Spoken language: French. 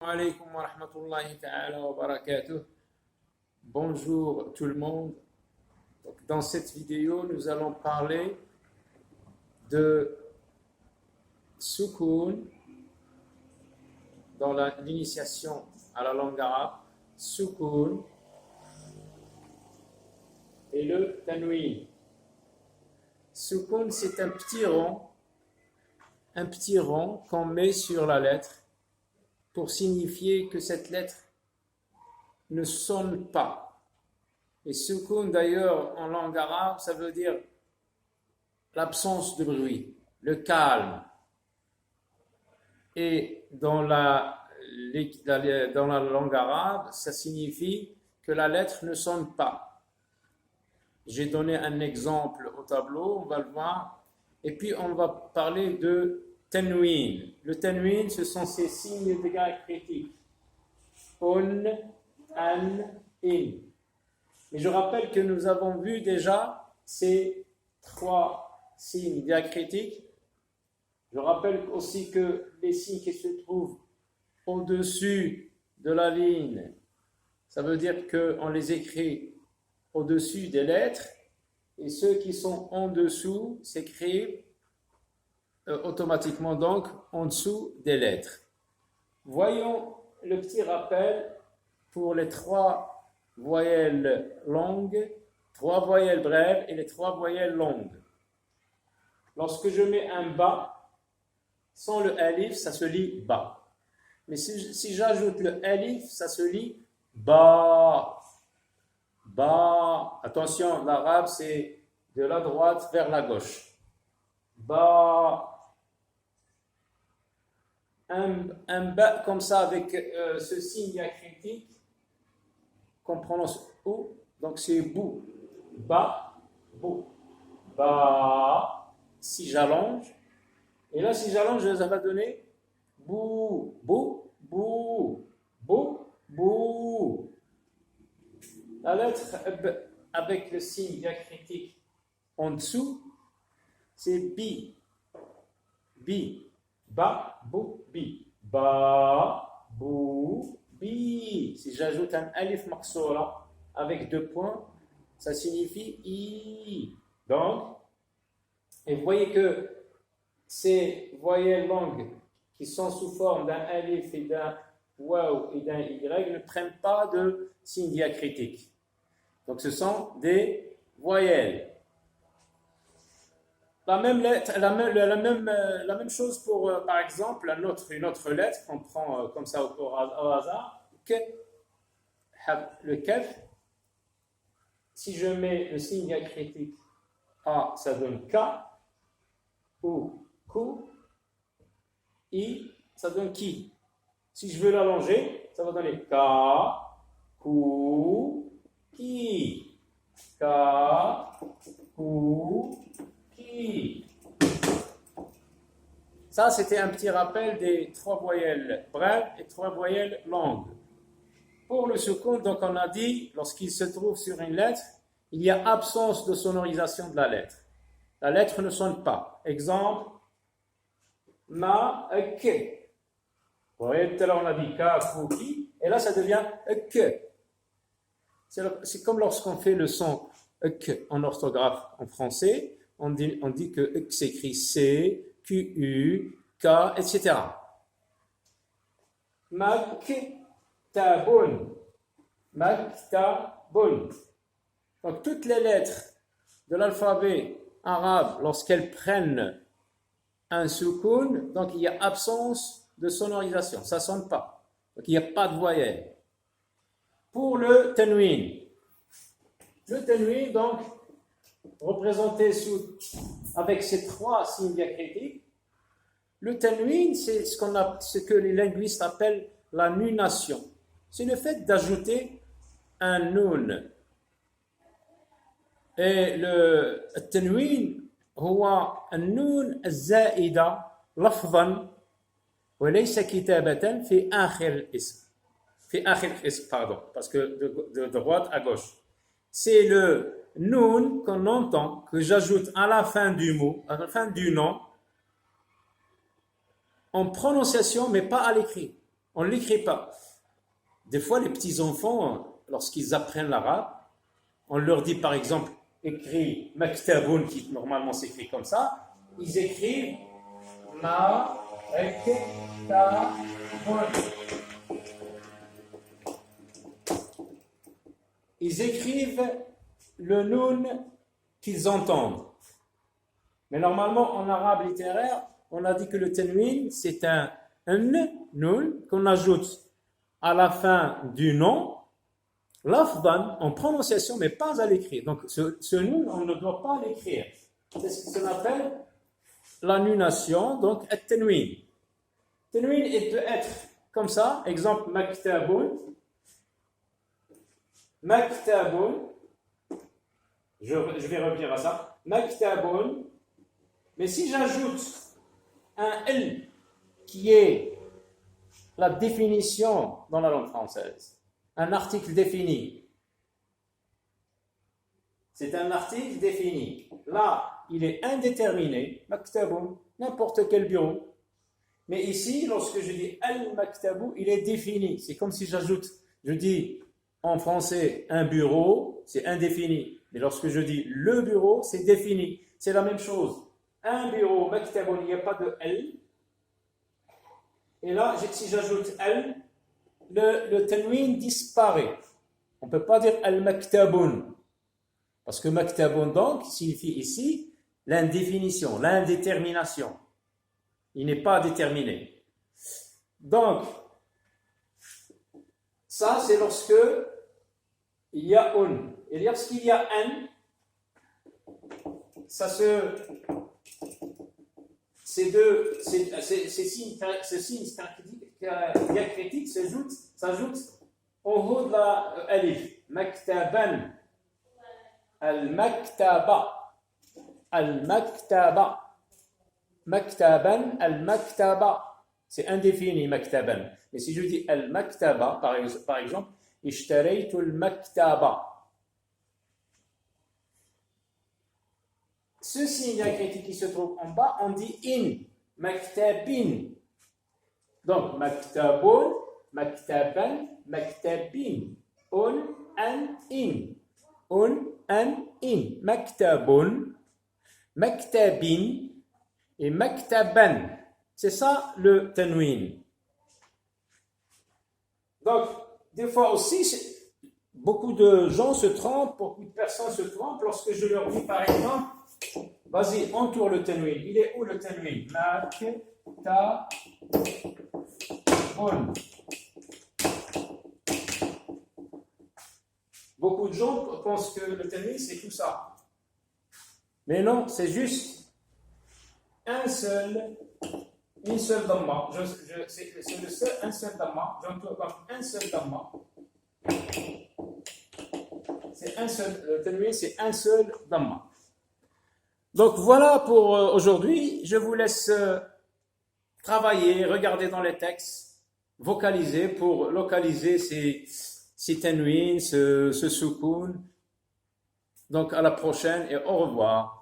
Alaikum wa rahmatullahi ta'ala wa barakatuh. Bonjour tout le monde. Donc, dans cette vidéo, nous allons parler de Soukoun dans l'initiation à la langue arabe. Soukoun et le Tanwin. Soukoun, c'est un petit rond qu'on met sur la lettre pour signifier que cette lettre ne sonne pas. Et soukoun, d'ailleurs, en langue arabe, ça veut dire l'absence de bruit, le calme. Et dans la langue arabe, ça signifie que la lettre ne sonne pas. J'ai donné un exemple au tableau, on va le voir. Et puis, on va parler de Tanwin. Le Tanwin, ce sont ces signes diacritiques. On, an, in. Mais je rappelle que nous avons vu déjà ces trois signes diacritiques. Je rappelle aussi que les signes qui se trouvent au-dessus de la ligne, ça veut dire qu'on les écrit au-dessus des lettres, et ceux qui sont en dessous s'écrivent automatiquement donc en dessous des lettres. Voyons le petit rappel pour les trois voyelles longues, trois voyelles brèves et les trois voyelles longues. Lorsque je mets un ba, sans le alif, ça se lit ba. Mais si j'ajoute le alif, ça se lit ba. Ba. Attention, l'arabe c'est de la droite vers la gauche. Ba. Un ba comme ça avec ce signe diacritique qu'on prononce ou, donc c'est bou, ba, bou, ba. Si j'allonge, et là si j'allonge, ça va donner bou, bou, bou, bou, bou. La lettre b avec le signe diacritique en dessous, c'est bi, bi. Ba, bou, bi. Ba, bou, bi. Si j'ajoute un alif maqsoura avec deux points, ça signifie i. Donc, et vous voyez que ces voyelles longues qui sont sous forme d'un alif et d'un waw et d'un y ne prennent pas de signe diacritique. Donc, ce sont des voyelles. La même chose pour, par exemple, une autre lettre qu'on prend comme ça au hasard. Le kef, si je mets le signe diacritique A, ça donne K, ou Kou, I, ça donne Ki. Si je veux l'allonger, ça va donner K, Kou, Ki. K, Kou, Ki. Ça, c'était un petit rappel des trois voyelles brèves et trois voyelles longues. Pour le soukoun, donc on a dit, lorsqu'il se trouve sur une lettre, il y a absence de sonorisation de la lettre. La lettre ne sonne pas. Exemple, ma, ke. Vous voyez, tout à l'heure on a dit ka, kou, ki, et là ça devient ke. C'est comme lorsqu'on fait le son k en orthographe en français, on dit que k s'écrit C, Q, U, K, etc. Maktabun. Maktabun. Donc, toutes les lettres de l'alphabet arabe, lorsqu'elles prennent un soukoun, donc il y a absence de sonorisation, ça ne sonne pas. Donc, il n'y a pas de voyelle. Pour le tanwin, donc, représenté avec ces trois signes diacritiques, le tanwin, c'est ce que les linguistes appellent la nunation. C'est le fait d'ajouter un nun. Et le tanwin, هو النون الزائدة لفظا وليس كتابة في آخر الاسم. Pardon, parce que de droite à gauche. C'est le nun qu'on entend, que j'ajoute à la fin du mot, à la fin du nom, en prononciation, mais pas à l'écrit. On ne l'écrit pas. Des fois, les petits-enfants, lorsqu'ils apprennent l'arabe, on leur dit par exemple, écrit maktaboun, qui normalement s'écrit comme ça, ils écrivent maktaboun. Ils écrivent le noun qu'ils entendent. Mais normalement, en arabe littéraire, on a dit que le tanwin, c'est un noun qu'on ajoute à la fin du nom, lafdan, en prononciation, mais pas à l'écrire. Donc, ce noun, on ne doit pas l'écrire. C'est ce qu'on appelle l'annulation, donc at-tanwin. Tanwin, il peut être comme ça, exemple, maktaboun. Maktaboun, je vais revenir à ça. Maktaboun, mais si j'ajoute un L qui est la définition dans la langue française, un article défini, c'est un article défini. Là, il est indéterminé, maktaboun, n'importe quel bureau. Mais ici, lorsque je dis al-maktabou, il est défini. C'est comme si je dis en français un bureau, c'est indéfini. Mais lorsque je dis le bureau, c'est défini. C'est la même chose. Un bureau, maktaboun, il n'y a pas de L. Et là, si j'ajoute L, le tanwin disparaît. On ne peut pas dire al-maktaboun. Parce que maktaboun, donc, signifie ici l'indéfinition, l'indétermination. Il n'est pas déterminé. Donc, ça, c'est lorsque il y a un. Et lorsqu'il y a un, ces signes diacritiques s'ajoutent au haut de la alif. Maktaban, al-maktaba, al-maktaba, maktaban, al-maktaba. C'est indéfini, maktaban. Mais si je dis al-maktaba, par exemple, ishtaraytu al-maktaba. Ce signe diacritique qui se trouve en bas, on dit in, maktabin. Donc, maktabun, maktaban, maktabin. Un, an, in. Un, an, in. Maktabun, maktabin et maktaban. C'est ça le tanwin. Donc, des fois aussi, beaucoup de gens se trompent, beaucoup de personnes se trompent lorsque je leur dis par exemple, vas-y, entoure le tanwin. Il est où le tanwin? Maktabun. Beaucoup de gens pensent que le tanwin c'est tout ça. Mais non, c'est juste une seule dhamma. C'est un seul dhamma. J'entoure donc un seul dhamma. Le tanwin c'est un seul dhamma. Donc voilà pour aujourd'hui. Je vous laisse travailler, regarder dans les textes, vocaliser pour localiser ces tanwins, ce soukoun. Donc à la prochaine et au revoir.